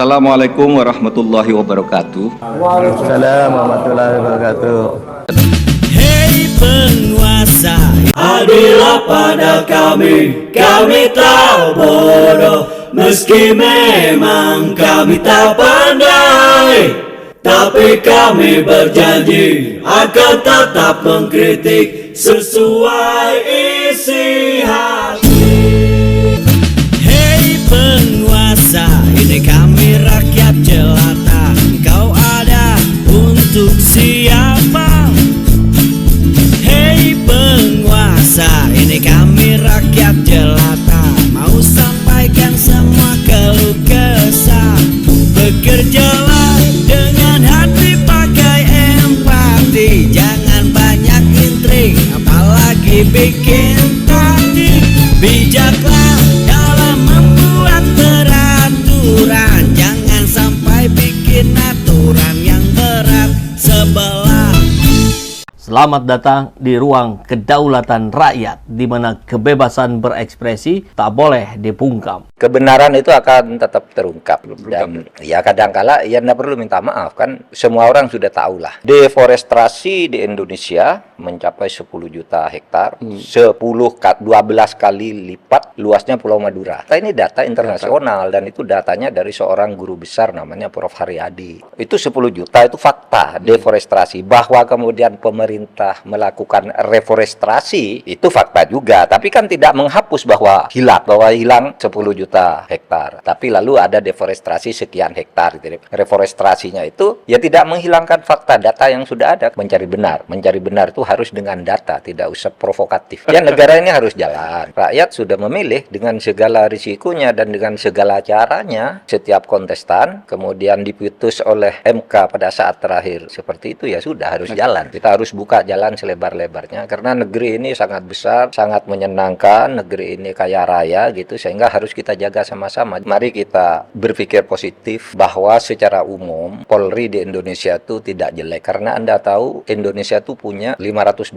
Assalamualaikum warahmatullahi wabarakatuh. Waalaikumsalam warahmatullahi wabarakatuh. Hei penguasa, adillah pada kami tak bodoh. Meski memang kami tak pandai, tapi kami berjanji akan tetap mengkritik sesuai isi hati. Hei penguasa, ini kami rakyat jelata. Kau ada untuk siapa? Hei penguasa, ini kami rakyat jelata. Mau sampaikan semua keluh kesah. Bekerjalah dengan hati, pakai empati. Jangan banyak intrik, apalagi bikin tadi. Bijaklah dalam membuat peraturan. Jangan sampai bikin aturan yang berat sebelah. Selamat datang di ruang kedaulatan rakyat, di mana kebebasan berekspresi tak boleh dibungkam. Kebenaran itu akan tetap terungkap. Dan ya kadangkala ya tidak perlu minta maaf, kan semua orang sudah tahu lah. Deforestasi di Indonesia mencapai 10 juta hektar, 12 kali lipat luasnya Pulau Madura. Ini data internasional dan itu datanya dari seorang guru besar namanya Prof. Haryadi. Itu 10 juta itu fakta deforestasi. Bahwa kemudian pemerintah melakukan reforestasi itu fakta juga, tapi kan tidak menghapus bahwa hilang 10 juta hektar. Tapi lalu ada deforestasi sekian hektar gitu. Reforestasinya itu ya tidak menghilangkan fakta data yang sudah ada. Mencari benar itu harus dengan data, tidak usah provokatif. Ya negara ini harus jalan. Rakyat sudah memilih dengan segala risikonya dan dengan segala caranya. Setiap kontestan kemudian diputus oleh MK pada saat terakhir seperti itu, ya sudah harus jalan. Kita harus buka jalan selebar-lebarnya karena negeri ini sangat besar, sangat menyenangkan, negeri ini kaya raya gitu, sehingga harus kita jaga sama-sama. Mari kita berpikir positif bahwa secara umum Polri di Indonesia itu tidak jelek, karena Anda tahu Indonesia itu punya 520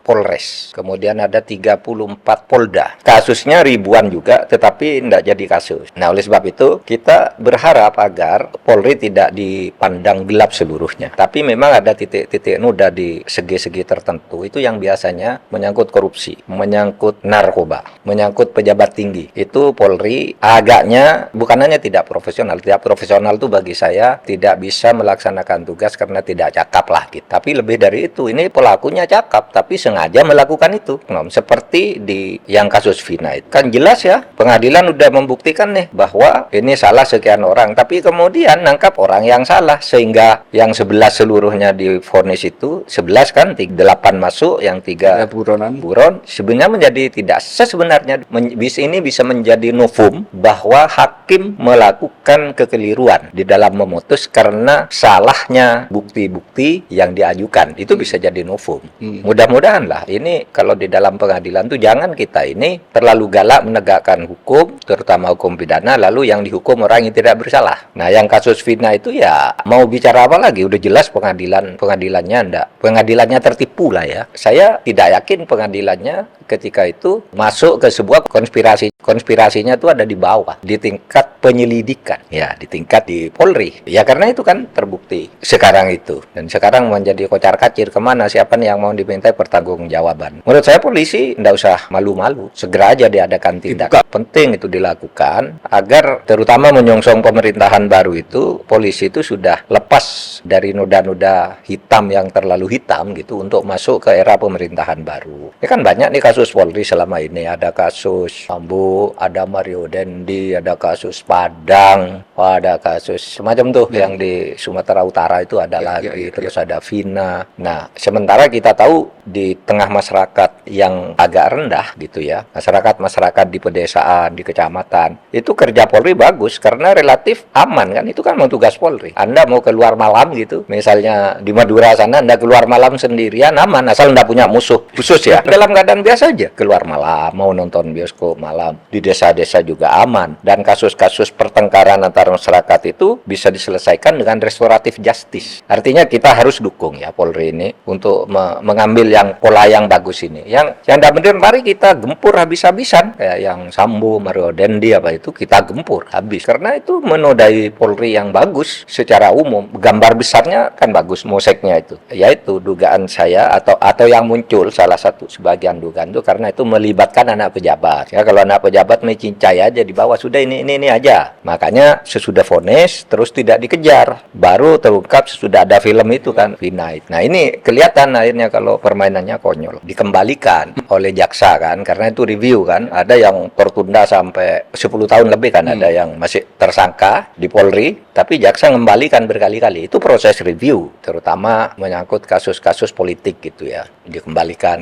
Polres, kemudian ada 34 Polda. Kasusnya ribuan juga, tetapi tidak jadi kasus. Nah, oleh sebab itu kita berharap agar Polri tidak dipandang gelap seluruhnya. Tapi memang ada titik-titik noda di segi-segi tertentu itu yang biasanya menyangkut korupsi, menyangkut narkoba, menyangkut pejabat tinggi. Itu Polri agaknya bukan hanya tidak profesional. Tidak profesional itu bagi saya tidak bisa melaksanakan tugas karena tidak cakap lah gitu. Tapi lebih dari itu, ini pelakunya cakap tapi sengaja melakukan itu. Seperti di yang kasus Vina itu kan jelas ya, pengadilan udah membuktikan nih bahwa ini salah sekian orang, tapi kemudian nangkap orang yang salah, sehingga yang 11 seluruhnya divonis itu 11 kan, 8 masuk, yang 3 buron. Sebenarnya menjadi tidak sebenarnya ini bisa menjadi novum bahwa hakim melakukan kekeliruan di dalam memutus karena salahnya bukti-bukti yang diajukan. Itu bisa jadi novum. Mudah-mudahan lah ini kalau di dalam pengadilan tuh jangan kita ini terlalu galak menegakkan hukum, terutama hukum pidana, lalu yang dihukum orang yang tidak bersalah. Nah, yang kasus Vina itu ya mau bicara apa lagi? Udah jelas pengadilannya tertipu lah ya. Saya tidak yakin pengadilannya ketika itu masuk ke sebuah konspirasi. Konspirasinya itu ada di bawah, di tingkat penyelidikan, ya di tingkat di Polri. Ya karena itu kan terbukti sekarang itu. Dan sekarang menjadi kocar-kacir kemana, siapa nih yang mau diminta pertanggungjawaban. Menurut saya polisi tidak usah malu-malu, segera aja diadakan tindakan. Penting itu dilakukan agar terutama menyongsong pemerintahan baru itu, polisi itu sudah lepas dari noda-noda hitam yang terlalu hitam gitu untuk masuk ke era pemerintahan baru. Ya kan banyak nih kasus Polri selama ini, ada kasus Sambo, ada Mario Dendi, ada kasus Padang, ada kasus semacam tuh yang di Sumatera Utara itu ada lagi, terus ada Vina. Nah, sementara kita tahu di tengah masyarakat yang agak rendah gitu ya, masyarakat di pedesaan, di kecamatan, itu kerja Polri bagus karena relatif aman kan, itu kan mau tugas Polri. Anda mau keluar malam gitu, misalnya di Madura sana Anda keluar malam sendirian aman, asal Anda punya musuh khusus ya. Dalam keadaan biasa aja keluar malam, mau nonton bioskop malam, di desa-desa juga aman. Dan kasus-kasus kasus pertengkaran antar masyarakat itu bisa diselesaikan dengan restoratif justice. Artinya kita harus dukung ya Polri ini untuk mengambil yang pola yang bagus ini. Yang tidak benar, mari kita gempur habis-habisan kayak yang Sambo, Mario Dendi apa itu kita gempur habis karena itu menodai Polri yang bagus secara umum. Gambar besarnya kan bagus, moseknya itu. Yaitu dugaan saya atau yang muncul salah satu sebagian dugaan itu karena itu melibatkan anak pejabat. Ya kalau anak pejabat mencincai aja di bawah sudah ini aja. Makanya sesudah vonis terus tidak dikejar. Baru terungkap sesudah ada film itu kan, Finite. Nah, ini kelihatan akhirnya kalau permainannya konyol. Dikembalikan oleh jaksa kan karena itu review kan. Ada yang tertunda sampai 10 tahun lebih kan, ada yang masih tersangka di Polri, tapi jaksa mengembalikan berkali-kali. Itu proses review, terutama menyangkut kasus-kasus politik gitu ya. Dikembalikan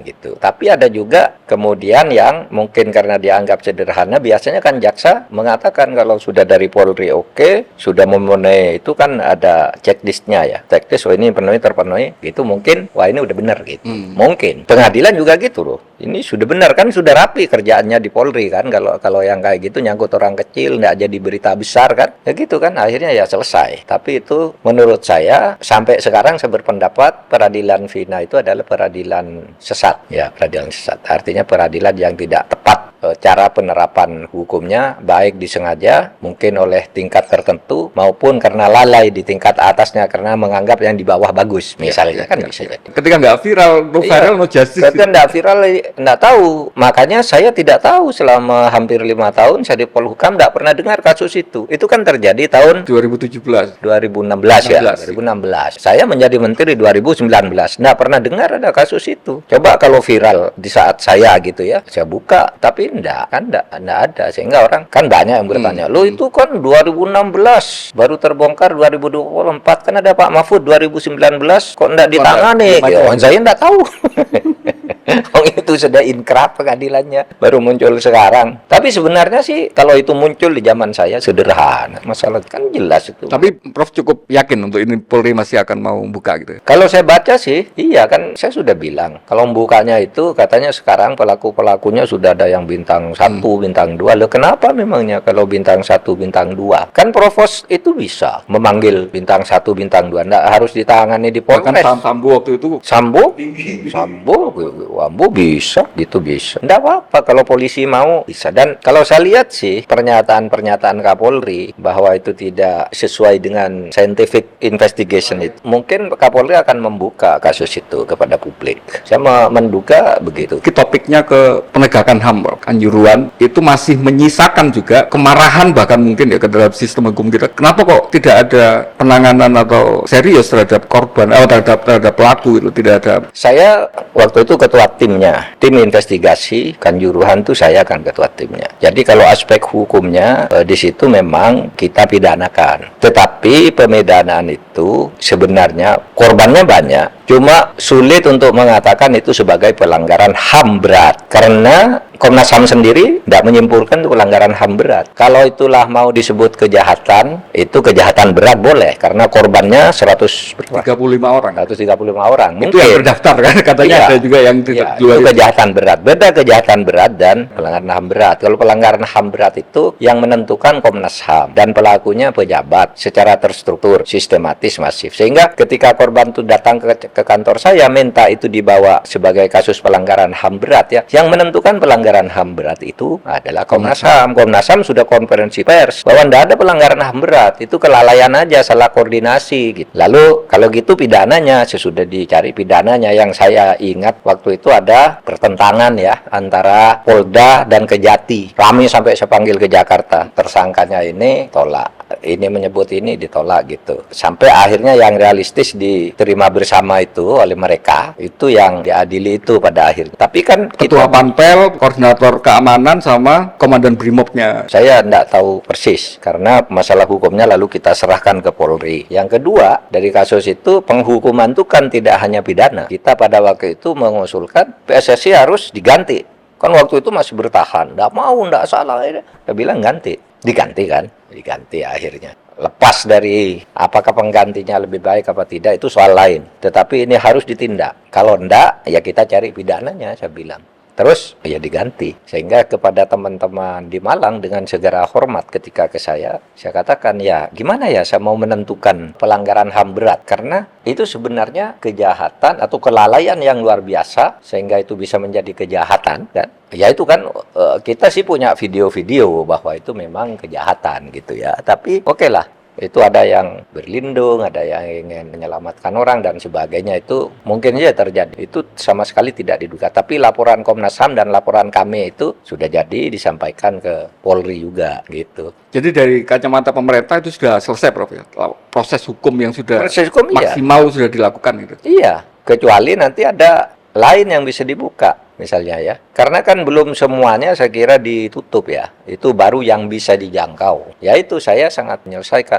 gitu. Tapi ada juga kemudian yang mungkin karena dianggap sederhana, biasanya kan jaksa mengatakan kalau sudah dari Polri oke, sudah memenuhi itu kan ada checklistnya ya. Checklist, oh ini terpenuhi, gitu mungkin, wah ini udah benar gitu. Mungkin. Pengadilan juga gitu loh. Ini sudah benar kan, sudah rapi kerjaannya di Polri kan. Kalau yang kayak gitu nyangkut orang kecil, nggak jadi berita besar kan. Ya gitu kan, akhirnya ya selesai. Tapi itu menurut saya, sampai sekarang saya berpendapat peradilan Vina itu adalah peradilan sesat. Ya, peradilan sesat. Artinya peradilan yang tidak tepat cara penerapan hukumnya, baik disengaja mungkin oleh tingkat tertentu maupun karena lalai di tingkat atasnya karena menganggap yang di bawah bagus misalnya kan bisa jadi. Ketika nggak viral, no viral, no justice. Ketika nggak viral, nggak tahu. Makanya saya tidak tahu selama hampir 5 tahun saya di Polhukam nggak pernah dengar kasus itu. Itu kan terjadi tahun 2016 ya. 2016. Saya menjadi menteri 2019. Nggak pernah dengar ada kasus itu. Coba kalau viral di saat saya gitu ya, saya buka, tapi enggak ada, sehingga orang kan banyak yang bertanya, lo itu kan 2016 baru terbongkar 2024 kan ada Pak Mahfud 2019 kok enggak ditangani gitu. Saya enggak tahu. Itu sudah inkrah pengadilannya, baru muncul sekarang. Tapi sebenarnya sih kalau itu muncul di zaman saya sederhana, masalah kan jelas itu. Tapi Prof cukup yakin untuk ini Polri masih akan mau buka gitu ya? Kalau saya baca sih, iya kan saya sudah bilang. Kalau membukanya itu katanya sekarang pelaku-pelakunya sudah ada yang bintang 1, bintang 2. Loh kenapa memangnya kalau bintang 1, bintang 2? Kan provos itu bisa memanggil bintang 1, bintang 2. Nggak harus ditangani di Polres. Bahkan Sambo waktu itu. Sambo bisa, gitu bisa. Nggak apa-apa kalau polisi mau bisa. Dan kalau saya lihat sih pernyataan Kapolri bahwa itu tidak sesuai dengan scientific investigation itu, mungkin Kapolri akan membuka kasus itu kepada publik. Saya menduga begitu. Topiknya ke penegakan HAM, Kanjuruhan itu masih menyisakan juga kemarahan bahkan mungkin ya ke dalam sistem hukum kita. Kenapa kok tidak ada penanganan atau serius terhadap korban terhadap pelaku itu, tidak ada? Saya waktu itu ketua timnya, tim investigasi Kanjuruhan itu saya kan ketua timnya. Jadi kalau aspek hukumnya di situ memang kita pidanakan. Tetapi pemidanaan itu sebenarnya korbannya banyak. Cuma sulit untuk mengatakan itu sebagai pelanggaran HAM berat karena Komnas HAM sendiri tidak menyimpulkan itu pelanggaran HAM berat. Kalau itulah mau disebut kejahatan, itu kejahatan berat boleh karena korbannya 135 orang. Mungkin. Itu yang berdaftar kan katanya ada juga yang tidak itu kejahatan berat. Beda kejahatan berat dan pelanggaran HAM berat. Kalau pelanggaran HAM berat itu yang menentukan Komnas HAM dan pelakunya pejabat secara terstruktur, sistematis, masif. Sehingga ketika korban itu datang ke kantor saya minta itu dibawa sebagai kasus pelanggaran HAM berat ya. Yang menentukan pelanggaran HAM berat itu adalah Komnas HAM. Komnas HAM sudah konferensi pers bahwa tidak ada pelanggaran HAM berat, itu kelalaian aja, salah koordinasi gitu. Lalu kalau gitu pidananya, sesudah dicari pidananya, yang saya ingat waktu itu ada pertentangan ya antara Polda dan Kejati. Rame sampai saya panggil ke Jakarta. Tersangkanya ini tolak, ini menyebut ini ditolak gitu. Sampai akhirnya yang realistis diterima bersama itu oleh mereka, itu yang diadili itu pada akhirnya. Tapi kan Ketua Panpel, koordinator keamanan sama komandan Brimobnya. Saya tidak tahu persis karena masalah hukumnya lalu kita serahkan ke Polri. Yang kedua, dari kasus itu penghukuman itu kan tidak hanya pidana. Kita pada waktu itu mengusulkan PSSI harus diganti. Kan waktu itu masih bertahan, tidak mau, tidak salah. Saya bilang diganti kan, diganti akhirnya. Lepas dari apakah penggantinya lebih baik apa tidak itu soal lain. Tetapi ini harus ditindak. Kalau enggak, ya kita cari pidananya, saya bilang. terus ya diganti. Sehingga kepada teman-teman di Malang dengan segera hormat ketika ke saya katakan ya gimana ya saya mau menentukan pelanggaran HAM berat, karena itu sebenarnya kejahatan atau kelalaian yang luar biasa sehingga itu bisa menjadi kejahatan kan. Ya itu kan kita sih punya video-video bahwa itu memang kejahatan gitu ya. Tapi oke lah, itu ada yang berlindung, ada yang ingin menyelamatkan orang dan sebagainya, itu mungkin saja terjadi. Itu sama sekali tidak diduga. Tapi laporan Komnas HAM dan laporan kami itu sudah jadi disampaikan ke Polri juga gitu. Jadi dari kacamata pemerintah itu sudah selesai, Prof, ya? Proses hukum yang sudah Proses hukum, maksimal sudah dilakukan gitu. Iya, kecuali nanti ada lain yang bisa dibuka misalnya ya. Karena kan belum semuanya saya kira ditutup ya. Itu baru yang bisa dijangkau. Ya itu saya sangat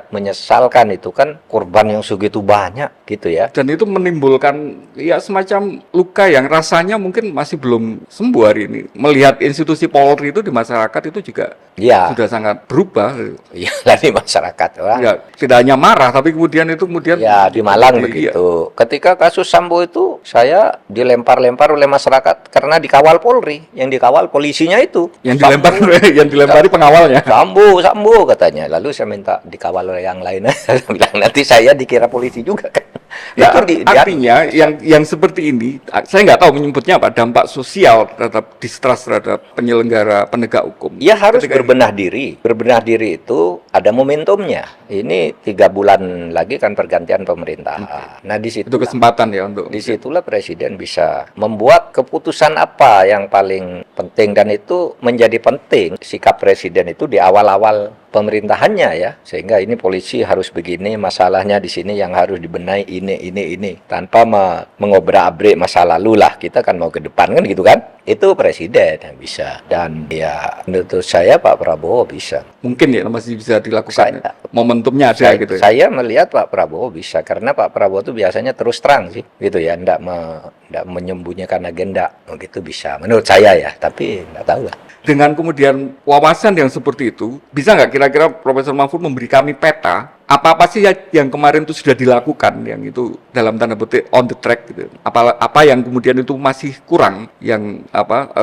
menyesalkan itu kan korban yang segitu banyak gitu ya. Dan itu menimbulkan ya semacam luka yang rasanya mungkin masih belum sembuh hari ini. Melihat institusi Polri itu di masyarakat itu juga ya sudah sangat berubah. Ya dari masyarakat orang. Ya, tidak hanya marah tapi kemudian ya di Malang begitu. Ketika kasus Sambo itu saya dilempar-lempar oleh masyarakat karena dikawal Polri, yang dikawal polisinya itu. Yang dilempari pengawalnya. Sambo katanya. Lalu saya minta dikawal oleh yang lain. Saya bilang nanti saya dikira polisi juga kan. Ya, artinya yang seperti ini, saya nggak tahu menyebutnya apa, dampak sosial terhadap distrust terhadap penyelenggara penegak hukum. Ya harus berbenah diri. Berbenah diri itu ada momentumnya. Ini 3 bulan lagi kan pergantian pemerintah. Nah di situ itu kesempatan ya untuk. Disitulah Presiden bisa membuat keputusan apa yang paling penting, dan itu menjadi penting sikap Presiden itu di awal-awal pemerintahannya ya, sehingga ini polisi harus begini, masalahnya di sini yang harus dibenahi ini tanpa mengobrak-abrik masa lalu lah, kita kan mau ke depan kan gitu kan. Itu Presiden yang bisa, dan ya menurut saya Pak Prabowo bisa. Mungkin ya masih bisa dilakukan. Momentumnya ada gitu ya. Saya melihat Pak Prabowo bisa, karena Pak Prabowo itu biasanya terus terang sih gitu ya, enggak menyembunyikan agenda. Begitu bisa menurut saya ya, tapi enggak tahu lah. Dengan kemudian wawasan yang seperti itu, bisa nggak kira-kira Profesor Mahfud memberi kami peta apa sih yang kemarin itu sudah dilakukan, yang itu dalam tanda petik on the track gitu. Apa yang kemudian itu masih kurang, yang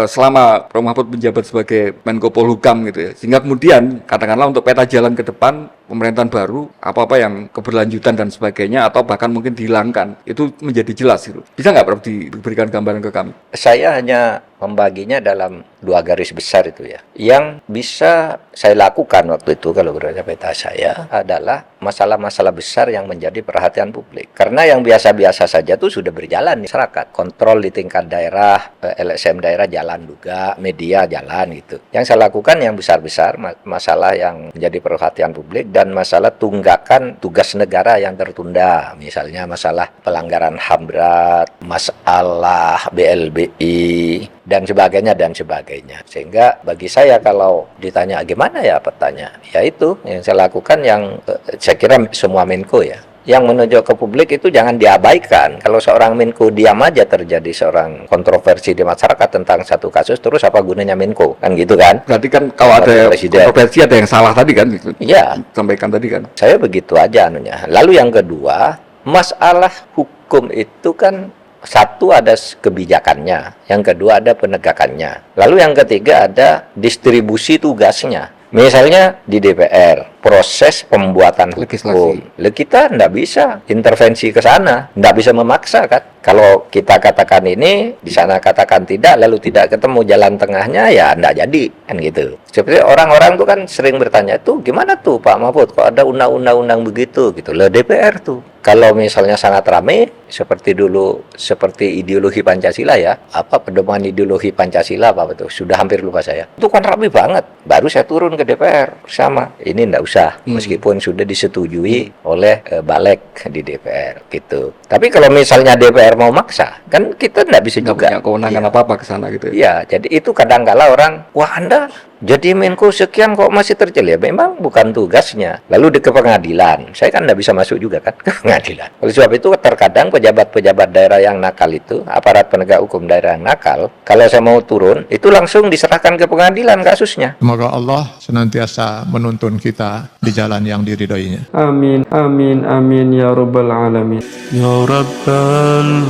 selama Prof Mahfud menjabat sebagai Menko Polhukam gitu ya. Sehingga kemudian katakanlah untuk peta jalan ke depan pemerintahan baru, apa yang keberlanjutan dan sebagainya, atau bahkan mungkin dihilangkan, itu menjadi jelas gitu. Bisa nggak Prof diberikan gambaran ke kami? Saya hanya membaginya dalam 2 garis besar itu ya. Yang bisa saya lakukan waktu itu kalau berdasarkan peta saya adalah masalah-masalah besar yang menjadi perhatian publik. Karena yang biasa-biasa saja itu sudah berjalan di masyarakat. Kontrol di tingkat daerah, LSM daerah jalan juga, media jalan gitu. Yang saya lakukan yang besar-besar, masalah yang menjadi perhatian publik, dan masalah tunggakan tugas negara yang tertunda. Misalnya masalah pelanggaran HAM berat, masalah BLBI, dan sebagainya. Sehingga bagi saya kalau ditanya gimana ya petanya, ya itu yang saya lakukan, yang saya kira semua Menko ya, yang menunjuk ke publik itu jangan diabaikan. Kalau seorang Menko diam aja terjadi seorang kontroversi di masyarakat tentang satu kasus, terus apa gunanya Menko? Kan gitu kan? Berarti kan kalau ada kontroversi ada yang salah tadi kan? Iya. Sampaikan tadi kan? Saya begitu aja anunya. Lalu yang kedua, masalah hukum itu kan satu ada kebijakannya, yang kedua ada penegakannya, lalu yang ketiga ada distribusi tugasnya. Misalnya di DPR, proses pembuatan hukum, kita nggak bisa intervensi ke sana, nggak bisa memaksa kan. Kalau kita katakan ini, di sana katakan tidak, lalu tidak ketemu jalan tengahnya, ya nggak jadi kan gitu. Seperti orang-orang tuh kan sering bertanya, tuh gimana tuh Pak Mahfud, kok ada undang-undang begitu gitu. Lah DPR tuh, kalau misalnya sangat ramai, seperti dulu, seperti ideologi Pancasila ya, pedoman ideologi Pancasila betul, sudah hampir lupa saya. Itu kan ramai banget, baru saya turun ke DPR bersama. Ini nggak usah, meskipun sudah disetujui oleh Balek di DPR gitu. Tapi kalau misalnya DPR mau maksa, kan kita nggak bisa juga. Nggak punya kewenangan apa-apa ke sana gitu ya. Iya, jadi itu kadang-kala orang, wah Anda jadi Menko sekian kok masih tercela, ya memang bukan tugasnya. Lalu ke pengadilan, saya kan nggak bisa masuk juga kan ke pengadilan. Oleh sebab itu terkadang pejabat-pejabat daerah yang nakal itu, aparat penegak hukum daerah yang nakal, kalau saya mau turun, itu langsung diserahkan ke pengadilan kasusnya. Semoga Allah senantiasa menuntun kita di jalan yang diridhoinya. Amin, amin, amin ya rabbal alamin. Ya rabbal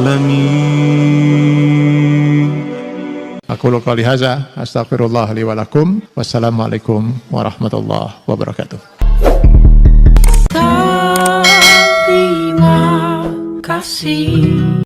alamin. Aku qouli hadza, astaghfirullah li wa lakum. Wassalamualaikum warahmatullahi wabarakatuh. Terima kasih.